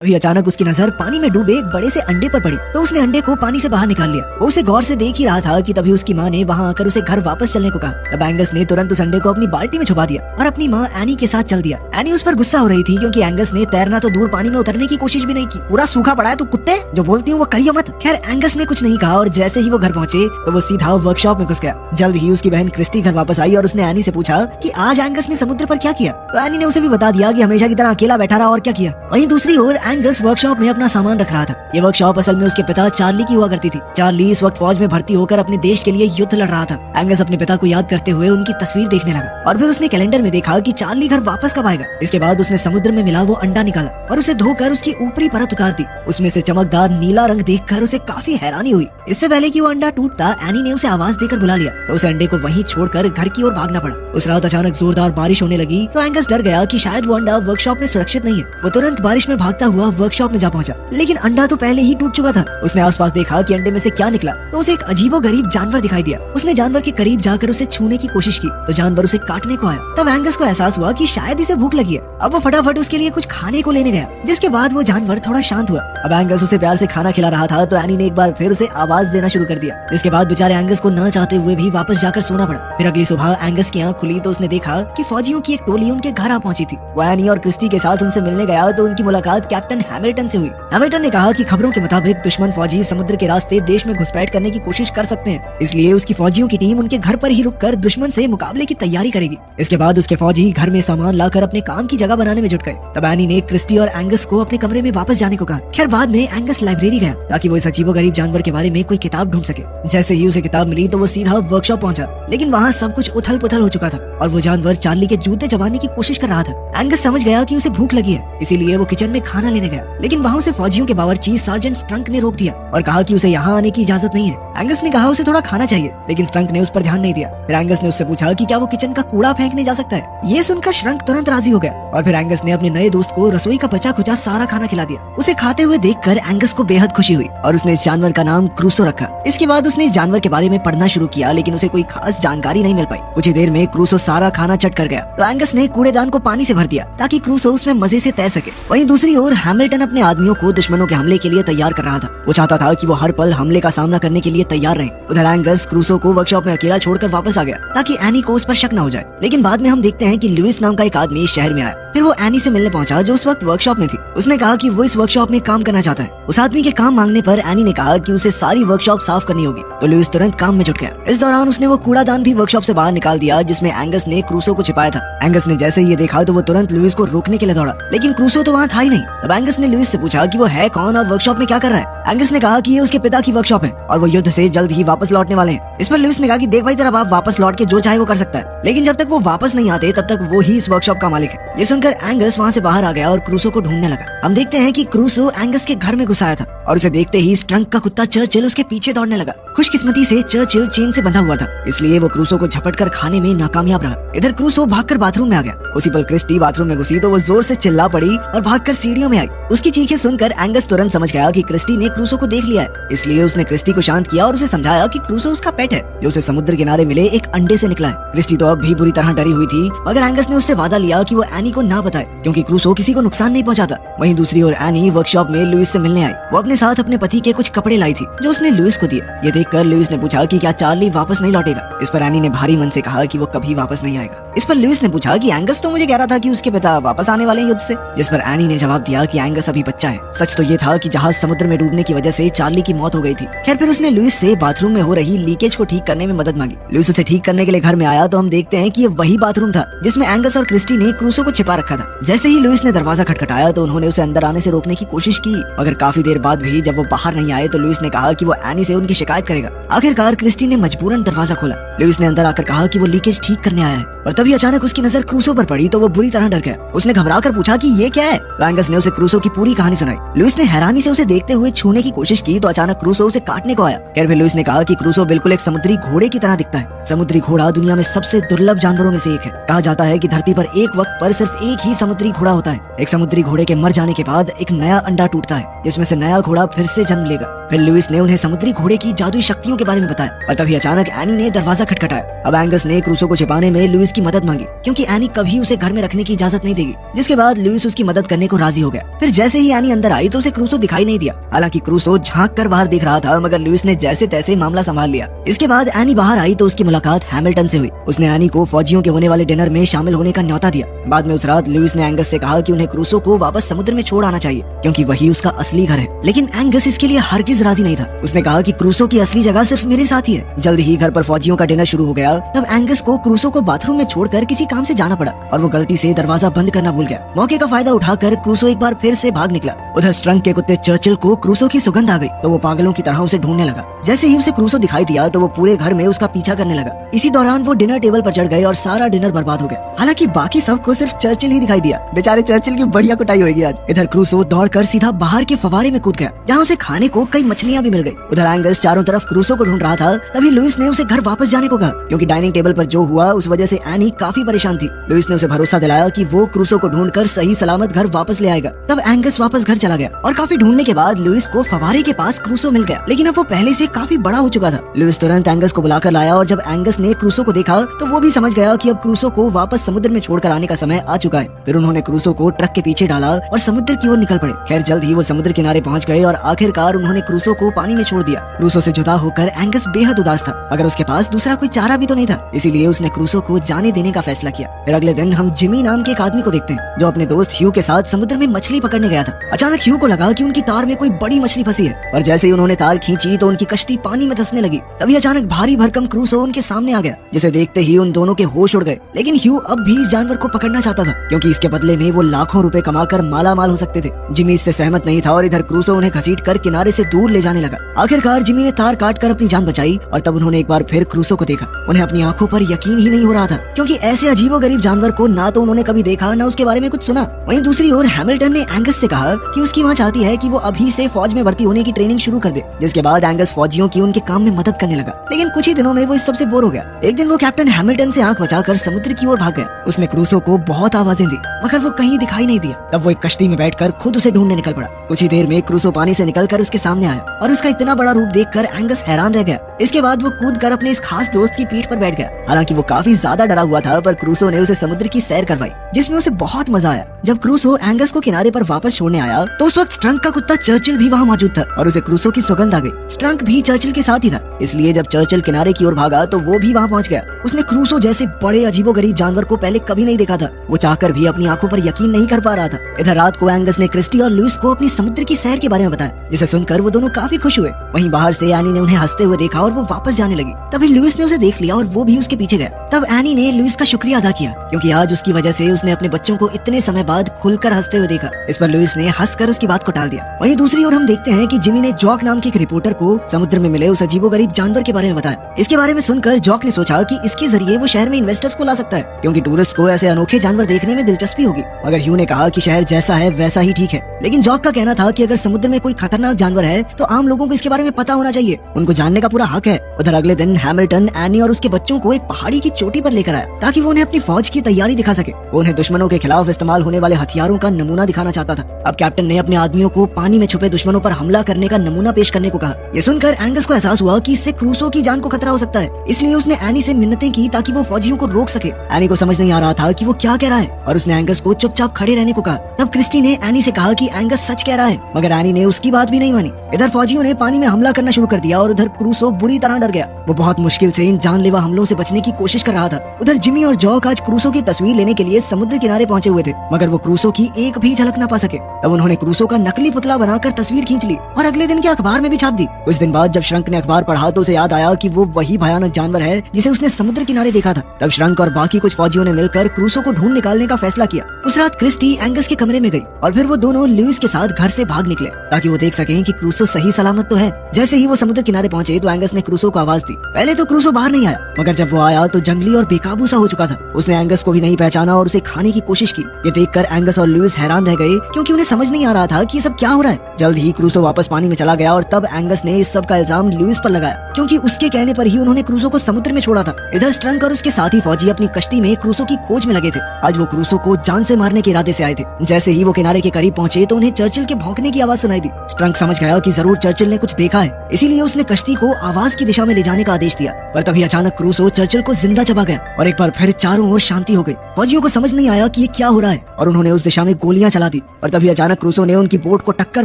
अभी अचानक उसकी नजर पानी में डूबे एक बड़े से अंडे पर पड़ी तो उसने अंडे को पानी से बाहर निकाल लिया। वो उसे गौर से देख ही रहा था कि तभी उसकी माँ ने वहाँ आकर उसे घर वापस चलने को कहा। तब एंगस ने तुरंत उस अंडे को अपनी बाल्टी में छुपा दिया और अपनी माँ एनी के साथ चल दिया। एनी उस पर गुस्सा हो रही थी क्योंकि एंगस ने तैरना तो दूर पानी में उतरने की कोशिश भी नहीं की। पूरा सूखा पड़ा है तू कुत्ते, जो बोलती हूँ वो करियो मत। खैर एंगस ने कुछ नहीं कहा और जैसे ही वो घर पहुँचे तो वो सीधा वर्कशॉप में घुस गया। जल्द ही उसकी बहन क्रिस्टी घर वापस आई और उसने एनी से पूछा कि आज एंगस ने समुद्र पर क्या किया। तो एनी ने उसे भी बता दिया कि हमेशा की तरह अकेला बैठा रहा और क्या किया। वहीं दूसरी ओर एंगस वर्कशॉप में अपना सामान रख रहा था। ये वर्कशॉप असल में उसके पिता चार्ली की हुआ करती थी। चार्ली इस वक्त फौज में भर्ती होकर अपने देश के लिए युद्ध लड़ रहा था। एंगस अपने पिता को याद करते हुए उनकी तस्वीर देखने लगा और फिर उसने कैलेंडर में देखा कि चार्ली घर वापस कब आएगा। इसके बाद उसने समुद्र में मिला वो अंडा निकाला और उसे धोकर उसकी ऊपरी परत उतार दी। उसमें से चमकदार नीला रंग देखकर उसे काफी हैरानी हुई। इससे पहले कि वो अंडा टूटता एनी ने उसे आवाज देकर बुला लिया तो उसे अंडे को वहीं छोड़कर घर की ओर भागना पड़ा। उस रात अचानक जोरदार बारिश होने लगी तो एंगस डर गया कि शायद वो अंडा वर्कशॉप में सुरक्षित नहीं है। वो तुरंत बारिश में भागता हुआ वर्कशॉप में जा पहुंचा, लेकिन अंडा तो पहले ही टूट चुका था। उसने आसपास देखा कि अंडे में से क्या निकला तो उसे एक अजीबोगरीब जानवर दिखाई दिया। उसने जानवर के करीब जाकर उसे छूने की कोशिश की तो जानवर उसे काटने को आया। तब एंगस को एहसास हुआ कि शायद इसे भूख लगी है। अब वो फटाफट उसके लिए कुछ खाने को लेने गया, जिसके बाद वो जानवर थोड़ा शांत हुआ। अब एंगस उसे प्यार से खाना खिला रहा था तो एनी ने एक बार फिर उसे आवाज देना शुरू कर दिया, जिसके बाद बेचारे एंगस को न चाहते हुए भी वापस जाकर सोना पड़ा। फिर अगली सुबह एंगस की आंख खुली तो उसने देखा कि फौजियों की एक टोली उनके घर आ पहुंची थी। वो एनी और क्रिस्टी के साथ उनसे मिलने गया तो उनकी मुलाकात कैप्टन हैमिल्टन से हुई। हैमिल्टन ने कहा कि खबरों के मुताबिक दुश्मन फौजी समुद्र के रास्ते देश में घुसपैठ करने की कोशिश कर सकते हैं, इसलिए उसकी फौजियों की टीम उनके घर पर ही रुककर दुश्मन से मुकाबले की तैयारी करेगी। इसके बाद उसके फौजी घर में सामान लाकर अपने काम की जगह बनाने में जुट गए। तब एनी ने क्रिस्टी और एंगस को अपने कमरे में वापस जाने को कहा। खैर बाद में एंगस लाइब्रेरी गया ताकि वो इस अजीबोगरीब जानवर के बारे में कोई किताब ढूंढ सके। जैसे ही उसे किताब मिली तो वो सीधा वर्कशॉप पहुंचा, लेकिन वहाँ सब कुछ उथल पुथल हो चुका था और वो जानवर चार्ली के जूते चबाने की कोशिश कर रहा था। एंगस समझ गया कि उसे भूख लगी है, इसीलिए वो किचन में खाना लेने गया, लेकिन वहाँ उसे फौजियों के बावर्ची सार्जेंट स्ट्रंक ने रोक दिया और कहा कि उसे यहाँ आने की इजाजत नहीं है। एंगस ने कहा उसे थोड़ा खाना चाहिए, लेकिन स्ट्रंक ने उस पर ध्यान नहीं दिया। फिर एंगस ने उससे पूछा कि क्या वो किचन का कूड़ा फेंकने जा सकता है। ये सुनकर श्रंक तुरंत राजी हो गया और फिर एंगस ने अपने नए दोस्त को रसोई का बचा खुचा सारा खाना खिला दिया। उसे खाते हुए देखकर एंगस को बेहद खुशी हुई और उसने इस जानवर का नाम क्रूसो रखा। इसके बाद उसने इस जानवर के बारे में पढ़ना शुरू किया, लेकिन उसे कोई खास जानकारी नहीं मिल पाई। कुछ ही देर में क्रूसो सारा खाना चट कर गया तो एंगस ने कूड़ेदान को पानी से भर दिया ताकि क्रूसो उसमें मजे से तैर सके। वहीं दूसरी ओर हैमिल्टन अपने आदमियों को दुश्मनों के हमले के लिए तैयार कर रहा था। वो चाहता था कि वो हर पल हमले का सामना करने के लिए तैयार रहे। उधर एंगस क्रूसो को वर्कशॉप में अकेला छोड़कर वापस आ गया ताकि एनी को उस पर शक न हो जाए। लेकिन बाद में हम देखते हैं कि लुइस नाम का एक आदमी शहर में आया। फिर वो एनी से मिलने पहुंचा जो उस वक्त वर्कशॉप में थी। उसने कहा कि वो इस वर्कशॉप में काम करना चाहता है। उस आदमी के काम मांगने पर एनी ने कहा कि उसे सारी वर्कशॉप साफ करनी होगी, तो लुइस तुरंत काम में जुट गया। इस दौरान उसने वो कूड़ादान भी वर्कशॉप से बाहर निकाल दिया जिसमें एंगस ने क्रूसो को छिपाया था। एंगस ने जैसे ही ये देखा तो वो तुरंत लुइस को रोकने के लिए दौड़ा, लेकिन क्रूसो तो वहाँ था ही नहीं। अब एंगस ने लुइस से पूछा कि वो है कौन और वर्कशॉप में क्या कर रहा है। एंगस ने कहा कि ये उसके पिता की वर्कशॉप है और वो युद्ध से जल्द ही वापस लौटने वाले हैं। इस पर लुइस ने कहा कि देख भाई तेरा बाप वापस लौट के जो चाहे वो कर सकता है, लेकिन जब तक वो वापस नहीं आते तब तक वो ही इस वर्कशॉप का मालिक है। ये सुनकर एंगस वहाँ से बाहर आ गया और क्रूसो को ढूंढने लगा। हम देखते हैं कि क्रूसो एंगस के घर में घुस आया था और उसे देखते ही स्ट्रंक का कुत्ता चर्चिल उसके पीछे दौड़ने लगा। खुशकिस्मती से चर्चिल चेन से बंधा हुआ था, इसलिए वो क्रूसो को झपटकर खाने में नाकामयाब रहा। इधर क्रूसो भागकर बाथरूम में आ गया। उसी पल क्रिस्टी बाथरूम में घुसी तो वो जोर से चिल्ला पड़ी और भागकर सीढ़ियों में आई। उसकी चीखें सुनकर एंगस तुरंत समझ गया कि क्रिस्टी ने क्रूसो को देख लिया है, इसलिए उसने क्रिस्टी को शांत किया और उसे समझाया कि क्रूसो उसका पेट है जो उसे समुद्र किनारे मिले एक अंडे से निकला है। क्रिस्टी तो अब भी बुरी तरह डरी हुई थी, मगर एंगस ने उससे वादा लिया कि वो एनी को ना बताए क्योंकि क्रूसो किसी को नुकसान नहीं पहुंचाता। वहीं दूसरी ओर एनी वर्कशॉप में लुइस से मिलने आई। वो अपने साथ अपने पति के कुछ कपड़े लाई थी जो उसने लुइस को दिए। ये देखकर लुइस ने पूछा कि क्या चार्ली वापस नहीं लौटेगा। इस पर एनी ने भारी मन से कहा कि वो कभी वापस नहीं आएगा। इस पर लुइस ने पूछा कि एंगस तो मुझे कह रहा था कि उसके पिता वापस आने वाले हैं युद्ध से। जिस पर एनी ने जवाब दिया कि एंगस अभी बच्चा है। सच तो ये था कि जहाज समुद्र में डूबने की वजह से चार्ली की मौत हो गई थी। खैर फिर उसने लुइस से बाथरूम में हो रही लीकेज को ठीक करने में मदद मांगी। लुइस उसे ठीक करने के लिए घर में आया तो हम देखते हैं कि ये वही बाथरूम था जिसमें एंगस और क्रिस्टी ने क्रूसो को छिपा रखा था। जैसे ही लुइस ने दरवाजा खटखटाया तो उन्होंने उसे अंदर आने से रोकने की कोशिश की, मगर काफी देर बाद भी जब वो बाहर नहीं आए तो लुइस ने कहा कि वो एनी से उनकी शिकायत करेगा। आखिरकार क्रिस्टी ने मजबूरन दरवाजा खोला। लुइस ने अंदर आकर कहा कि वो लीकेज ठीक करने आया है, और तभी अचानक उसकी नजर क्रूसो पर पड़ी तो वो बुरी तरह डर गया। उसने घबराकर पूछा कि ये क्या है। तो एंगस ने उसे क्रूसो की पूरी कहानी सुनाई। लुइस ने हैरानी से उसे देखते हुए छूने की कोशिश की तो अचानक क्रूसो उसे काटने को आया। खैर फिर लुइस ने कहा कि क्रूसो बिल्कुल एक समुद्री घोड़े की तरह दिखता है। समुद्री घोड़ा दुनिया में सबसे दुर्लभ जानवरों में से एक है। कहा जाता है कि धरती पर एक वक्त पर सिर्फ एक ही समुद्री घोड़ा होता है। एक समुद्री घोड़े के मर जाने के बाद एक नया अंडा टूटता है। जिसमें से नया घोड़ा फिर से जन्म लेगा। फिर लुइस ने उन्हें समुद्री घोड़े की जादुई शक्तियों के बारे में बताया और तभी अचानक एनी ने दरवाजा खटखटाया। अब एंगस ने क्रूसो को छिपाने में लुइस की मदद मांगी क्योंकि एनी कभी उसे घर में रखने की इजाजत नहीं देगी, जिसके बाद लुइस उसकी मदद करने को राजी हो गया। फिर जैसे ही एनी अंदर आई तो उसे क्रूसो दिखाई नहीं दिया। हालांकि क्रूसो झांक कर बाहर देख रहा था, मगर लुइस ने जैसे तैसे मामला संभाल लिया। इसके बाद एनी बाहर आई तो उसकी मुलाकात हैमिल्टन से हुई। उसने एनी को फौजियों के होने वाले डिनर में शामिल होने का न्योता दिया। बाद में उस रात लुइस ने एंगस से कहा कि उन्हें क्रूसो को वापस समुद्र में छोड़ आना चाहिए क्योंकि वही उसका असली घर है। लेकिन एंगस इसके लिए हरगिज राजी नहीं था। उसने कहा कि क्रूसो की असली जगह सिर्फ मेरे साथ ही है। जल्द ही घर पर फौजियों का डिनर शुरू हो गया। तब एंगस को क्रूसो को बाथरूम में छोड़कर किसी काम से जाना पड़ा और वो गलती से दरवाजा बंद करना भूल गया। मौके का फायदा उठाकर क्रूसो एक बार फिर से भाग निकला। उधर स्ट्रंक के कुत्ते चर्चिल को क्रूसो की सुगंध आ गई तो वो पागलों की तरह उसे ढूंढने लगा। जैसे ही उसे क्रूसो दिखाई दिया तो वो पूरे घर में उसका पीछा करने लगा। इसी दौरान वो डिनर टेबल पर चढ़ गए और सारा डिनर बर्बाद हो गया। हालांकि बाकी सबको सिर्फ चर्चिल ही दिखाई दिया। बेचारे चर्चिल की बढ़िया कुटाई होगी आज। इधर क्रूसो दौड़कर सीधा बाहर के फवारे में कूद गया जहाँ उसे खाने को कई मछलियाँ भी मिल गई। उधर एंगस चारों तरफ क्रूसो को ढूंढ रहा था। तभी लुइस ने उसे घर वापस जाने को कहा क्योंकि डाइनिंग टेबल पर जो हुआ उस वजह से एनी काफी परेशान थी। लुइस ने उसे भरोसा दिलाया कि वो क्रूसो को ढूंढकर सही सलामत घर वापस ले आएगा। तब एंगस वापस घर चला गया और काफी ढूंढने के बाद लुइस को फवारे के पास क्रूसो मिल गया, लेकिन अब वो पहले से काफी बड़ा हो चुका था। लुइस तुरंत एंगस को बुलाकर लाया और जब एंगस ने क्रूसो को देखा तो वो भी समझ गया कि अब क्रूसो को वापस समुद्र में छोड़कर आने का समय आ चुका है। फिर उन्होंने क्रूसो को ट्रक के पीछे डाला और समुद्र की ओर निकल पड़े। खैर जल्द ही वो समुद्र किनारे पहुंच गए और आखिरकार उन्होंने क्रूसो को पानी में छोड़ दिया। क्रूसो से जुदा होकर एंगस बेहद उदास था, मगर उसके पास दूसरा कोई चारा भी तो नहीं था, इसीलिए उसने क्रूसो को जाने देने का फैसला किया। फिर अगले दिन हम जिमी नाम के एक आदमी को देखते हैं जो अपने दोस्त ह्यू के साथ समुद्र में मछली पकड़ने गया था। अचानक ह्यू को लगा कि उनकी तार में कोई बड़ी मछली फंसी है और जैसे ही उन्होंने तार खींची तो उनकी कश्ती पानी में धंसने लगी। तभी अचानक भारी भरकम क्रूसो उनके सामने आ गया, जिसे देखते ही उन दोनों के होश उड़ गए। लेकिन ह्यू अब भी इस जानवर को पकड़ना चाहता था क्योंकि इसके बदले में वो लाखों रुपए कमाकर माला माल हो सकते थे। जिमी इससे सहमत नहीं था और इधर क्रूसो उन्हें घसीट कर किनारे से दूर ले जाने लगा। आखिरकार जिमी ने तार काट कर अपनी जान बचाई और तब उन्होंने एक बार फिर क्रूसो को देखा। उन्हें अपनी आंखों पर यकीन ही नहीं हो रहा था क्योंकि ऐसे अजीबोगरीब जानवर को ना तो उन्होंने कभी देखा ना उसके बारे में कुछ सुना। वहीं दूसरी ओर हैमिल्टन ने एंगस से कहा कि उसकी मां चाहती है कि वो अभी से फौज में भर्ती होने की ट्रेनिंग शुरू कर दे, जिसके बाद एंगस फौजियों की उनके काम में मदद करने लगा। लेकिन कुछ ही दिनों में वो इस सबसे बोर हो गया। एक दिन वो कैप्टन हैमिल्टन से आंख बचाकर समुद्र की ओर भाग गया। उसने क्रूसो को बहुत आवाजें दी मगर वो कहीं दिखाई नहीं दिया। तब वो एक कश्ती में बैठकर खुद उसे ढूंढने निकल पड़ा। कुछ ही देर में क्रूसो पानी से निकलकर उसके सामने आया और उसका इतना बड़ा रूप देखकर एंगस हैरान रह गया। इसके बाद वो कूदकर अपने इस खास दोस्त की पीठ पर बैठ गया। हालांकि वो काफी ज्यादा डरा हुआ था, पर क्रूसो ने उसे समुद्र की सैर करवाई जिसमें उसे बहुत मजा आया। जब क्रूसो एंगस को किनारे पर वापस छोड़ने आया तो उस वक्त स्ट्रंक का कुत्ता चर्चिल भी वहाँ मौजूद था और उसे क्रूसो की सुगंध आ गई। स्ट्रंक भी चर्चिल के साथ ही था, इसलिए जब चर्चिल किनारे की ओर भागा तो वो भी वहाँ पहुँच गया। उसने क्रूसो जैसे बड़े अजीबोगरीब जानवर को पहले कभी नहीं देखा था। वो चाहकर भी अपनी आंखों पर यकीन नहीं कर पा रहा था। इधर रात को एंगस ने क्रिस्टी और लुइस को अपनी समुद्र की सैर के बारे में बताया, जिसे सुनकर वो दोनों काफी खुश हुए। वहीं बाहर से एनी ने उन्हें हंसते हुए देखा और वो वापस जाने लगी। तभी लुइस ने उसे देख लिया और वो भी उसके पीछे गया। तब एनी ने लुइस का शुक्रिया अदा किया क्योंकि आज उसकी वजह से उसने अपने बच्चों को इतने समय बाद खुलकर हंसते हुए देखा। इस पर लुइस ने हंसकर उसकी बात को टाल दिया। वहीं दूसरी ओर हम देखते हैं कि जिमी ने जॉक नाम के एक रिपोर्टर को समुद्र में मिले उस अजीबोगरीब जानवर के बारे में बताया। इसके बारे में सुनकर जॉक ने सोचा कि इसके जरिए वो शहर में इन्वेस्टर्स को ला सकता है क्योंकि टूरिस्ट को ऐसे अनोखे जानवर देखने में दिलचस्पी होगी। मगर ह्यू ने कहा कि शहर जैसा है वैसा ही ठीक है। लेकिन जॉक का कहना था कि अगर समुद्र में कोई खतरनाक जानवर है तो आम लोगों को इसके बारे में पता होना चाहिए, उनको जानने का पूरा हक है। उधर अगले दिन हैमिल्टन एनी और उसके बच्चों को एक पहाड़ी की चोटी पर लेकर आया ताकि वो उन्हें अपनी फौज की तैयारी दिखा सके। वो उन्हें दुश्मनों के खिलाफ इस्तेमाल होने वाले हथियारों का नमूना दिखाना चाहता था। अब कैप्टन ने अपने आदमियों को पानी में छुपे दुश्मनों पर हमला करने का नमूना पेश करने को कहा। ये सुनकर एंगस को एहसास हुआ कि इससे क्रूसो की जान को खतरा हो सकता है, इसलिए उसने एनी से मिन्नतें की ताकि वो फौजियों को रोक सके। एनी को समझ नहीं आ रहा था कि वो क्या कह रहा है और उसने एंगस को चुपचाप खड़े रहने को कहा। तब क्रिस्टी ने एनी से कहा कि एंगस सच कह रहा है, मगर एनी ने उसकी बात भी नहीं मानी। इधर फौजियों ने पानी में हमला करना शुरू कर दिया और उधर क्रूसो बुरी तरह डर गया। वो बहुत मुश्किल से इन जानलेवा हमलों से बचने की कोशिश कर रहा था। उधर जिमी और जॉक आज क्रूसो की तस्वीर लेने के लिए समुद्र किनारे पहुंचे हुए थे, मगर वो क्रूसो की एक भी झलक न पा सके। तब उन्होंने क्रूसो का नकली पुतला बनाकर तस्वीर खींच ली और अगले दिन के अखबार में भी छाप दी। कुछ दिन बाद जब श्रंक ने अखबार पढ़ा तो उसे याद आया कि वो वही भयानक जानवर है जिसे उसने समुद्र किनारे देखा था। तब श्रंक और बाकी कुछ फौजियों ने मिलकर क्रूसो को ढूंढ निकालने का फैसला किया। उस रात क्रिस्टी एंगस के कमरे में गई और फिर वो दोनों लुइस के साथ घर से भाग निकले ताकि वो देख सकें कि क्रूसो सही सलामत तो है। जैसे ही वो समुद्र किनारे पहुंचे तो एंगस ने क्रूसो को आवाज दी। पहले तो क्रूसो बाहर नहीं आया, मगर जब वो आया तो जंगली और बेकाबू सा हो चुका था। उसने एंगस को भी नहीं पहचाना और उसे खाने की कोशिश की। ये देखकर एंगस और लुइस हैरान रह गए क्योंकि उन्हें समझ नहीं आ रहा था कि ये सब क्या हो रहा है। जल्द ही क्रूसो वापस पानी में चला गया और तब एंगस ने इस सब का इल्जाम लुइस पर लगाया। क्योंकि उसके कहने पर ही उन्होंने क्रूसो को समुद्र में छोड़ा था। इधर स्ट्रंक और उसके साथी फौजी अपनी कश्ती में क्रूसो की खोज में लगे थे। आज वो क्रूसो को जान से मारने के इरादे से आए थे। जैसे ही वो किनारे के करीब पहुंचे तो उन्हें चर्चिल के भौंकने की आवाज सुनाई दी। स्ट्रंक समझ गया कि जरूर चर्चिल ने कुछ देखा है, इसीलिए उसने कश्ती को आवाज की दिशा में ले जाने का आदेश दिया। पर तभी अचानक क्रूसो चर्चिल को जिंदा चबा गया और एक बार फिर चारों ओर शांति हो गई। फौजियों को समझ नहीं आया कि ये क्या हो रहा है और उन्होंने उस दिशा में गोलियां चला दी। और तभी अचानक क्रूसो ने उनकी बोट को टक्कर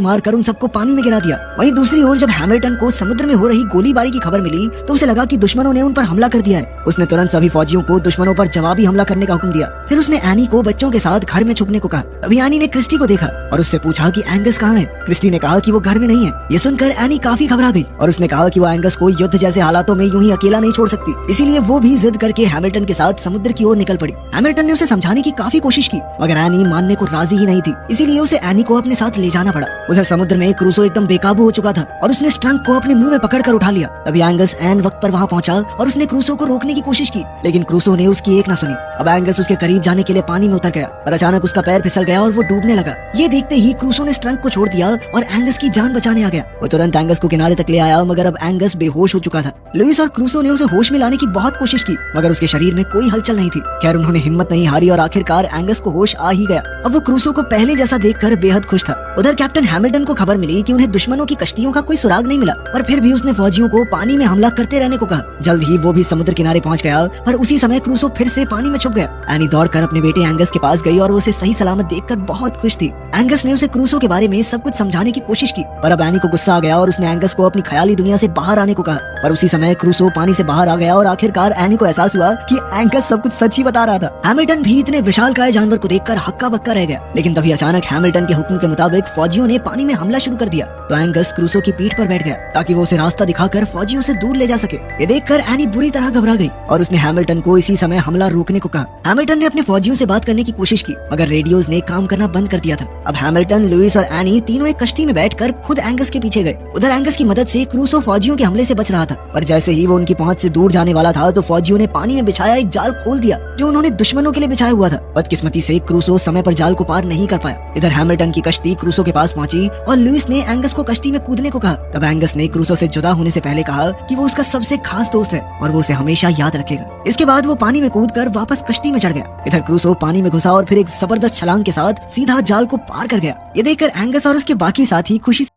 मारकर उन सबको पानी में गिरा दिया। वहीं दूसरी ओर जब हैमिल्टन को समुद्र में हो रही गोलीबारी की खबर मिली तो उसे लगा कि दुश्मनों ने उन पर हमला कर दिया है। उसने तुरंत सभी फौजियों को दुश्मनों पर जवाबी हमला करने का हुक्म दिया। फिर उसने एनी को बच्चों के साथ घर में छुपने को कहा। तभी एनी ने क्रिस्टी को देखा और उससे पूछा कि एंगस कहाँ है। क्रिस्टी ने कहा कि वो घर में नहीं है। ये सुनकर एनी काफी घबरा गई और उसने कहा कि वो एंगस को युद्ध जैसे हालातों में यूं ही अकेला नहीं छोड़ सकती, इसीलिए वो भी जिद करके हैमिल्टन के साथ समुद्र की ओर निकल पड़ी। हैमिल्टन ने उसे समझाने की काफी कोशिश की मगर एनी मानने को राजी ही नहीं थी, इसीलिए उसे एनी को अपने साथ ले जाना पड़ा। उधर समुद्र में क्रूसो एकदम बेकाबू हो चुका था और उसने स्ट्रंक को अपने मुंह में पकड़कर उठा लिया। तभी एंगस एन वक्त पर वहां पहुंचा और उसने क्रूसो को रोकने की कोशिश की, लेकिन क्रूसो ने उसकी एक न सुनी। अब एंगस उसके करीब जाने के लिए पानी में उतर गया और अचानक उसका पैर फिसल गया और वो डूबने लगा। ये देखते ही क्रूसो ने स्ट्रंक को छोड़ दिया और एंगस की जान बचाने आ गया। वो तुरंत एंगस को किनारे तक ले आया मगर अब एंगस बेहोश हो चुका था। लुइस और क्रूसो ने उसे होश में लाने की बहुत कोशिश की मगर उसके शरीर में कोई हलचल नहीं थी। खैर उन्होंने हिम्मत नहीं हारी और आखिरकार एंगस को होश आ ही गया। अब वो क्रूसो को पहले जैसा देखकर बेहद खुश था। उधर कैप्टन हैमिल्टन को खबर मिली कि उन्हें दुश्मनों की कश्तियों का कोई सुराग नहीं मिला, पर फिर भी उसने फौजियों को पानी में हमला करते रहने को कहा। जल्द ही वो भी समुद्र किनारे पहुंच गया, पर उसी समय क्रूसो फिर से पानी में छुप गया। एनी दौड़कर अपने बेटे एंगस के पास गई और वो उसे सही सलामत देखकर बहुत खुश थी। एंगस ने उसे क्रूसो के बारे में सब कुछ समझाने की कोशिश की, पर अब एनी को गुस्सा आ गया और उसने एंगस को अपनी ख्याली दुनिया से बाहर आने को कहा। पर उसी समय क्रूसो पानी से बाहर आ गया और आखिरकार एनी को एहसास हुआ कि एंगस सब कुछ सच ही बता रहा था। हैमिल्टन भी इतने विशालकाय जानवर को देखकर हक्का बक्का रह गया, लेकिन तभी अचानक हैमिल्टन के हुक्म के मुताबिक फौजियों ने पानी में हमला शुरू कर दिया। तो एंगस क्रूसो की पीठ पर बैठ गया ताकि वो उसे रास्ता दिखाकर फौजियों से दूर ले जा सके। ये देखकर एनी बुरी तरह घबरा गई और उसने हैमिल्टन को इसी समय हमला रोकने को कहा। हैमिल्टन ने अपने फौजियों से बात करने की कोशिश की मगर रेडियोज ने काम करना बंद कर दिया था। अब हैमिल्टन, लुइस और एनी तीनों एक कश्ती में बैठकर खुद एंगस के पीछे गए। उधर एंगस की मदद से क्रूसो फौजियों के हमले से बच रहा था, पर जैसे ही वो उनकी पहुंच से दूर जाने वाला था तो फौजियों ने पानी में बिछाया एक जाल खोल दिया जो उन्होंने दुश्मनों के लिए बिछाया हुआ था। बदकिस्मती से क्रूसो समय पर जाल को पार नहीं कर पाया। इधर हैमिल्टन की कश्ती क्रूसो के पास पहुंची और लुइस ने एंगस को कश्ती में कूदने को कहा। तब एंगस ने क्रूसो से जुदा होने से पहले कहा कि वो उसका सबसे खास दोस्त है और वो उसे हमेशा याद रखेगा। इसके बाद वो पानी में कूदकर वापस कश्ती में चढ़ गया। इधर क्रूसो पानी में घुसा और फिर एक जबरदस्त छलांग के साथ सीधा जाल को पार कर गया। ये देखकर एंगस और उसके बाकी साथी खुशी